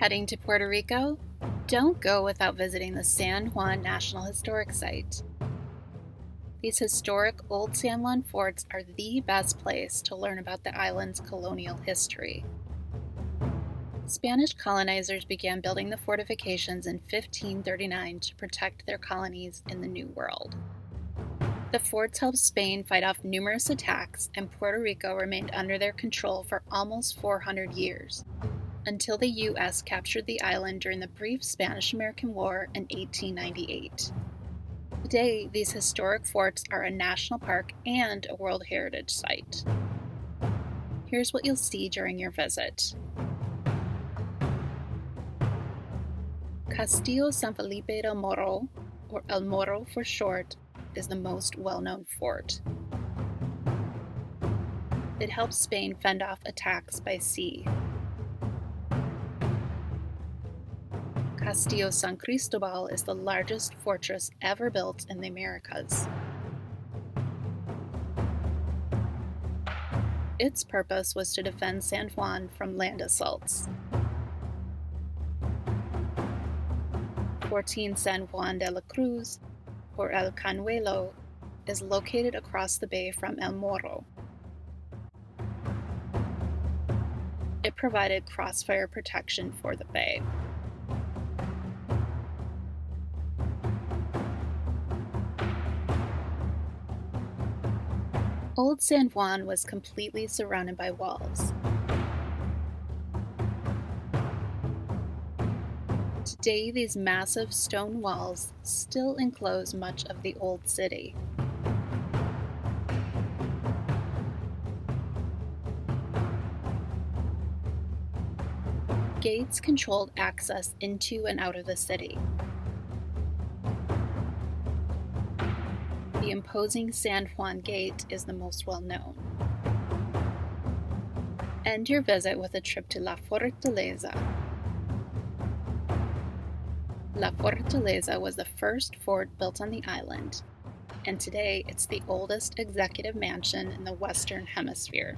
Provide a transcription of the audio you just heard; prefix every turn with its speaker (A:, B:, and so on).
A: Heading to Puerto Rico? Don't go without visiting the San Juan National Historic Site. These historic old San Juan forts are the best place to learn about the island's colonial history. Spanish colonizers began building the fortifications in 1539 to protect their colonies in the New World. The forts helped Spain fight off numerous attacks, and Puerto Rico remained under their control for almost 400 years, until the U.S. captured the island during the brief Spanish-American War in 1898. Today, these historic forts are a national park and a World Heritage Site. Here's what you'll see during your visit. Castillo San Felipe del Morro, or El Morro for short, is the most well-known fort. It helps Spain fend off attacks by sea. Castillo San Cristóbal is the largest fortress ever built in the Americas. Its purpose was to defend San Juan from land assaults. Fortín San Juan de la Cruz, or El Cañuelo, is located across the bay from El Morro. It provided crossfire protection for the bay. Old San Juan was completely surrounded by walls. Today, these massive stone walls still enclose much of the old city. Gates controlled access into and out of the city. The imposing San Juan Gate is the most well-known. End your visit with a trip to La Fortaleza. La Fortaleza was the first fort built on the island, and today it's the oldest executive mansion in the Western Hemisphere.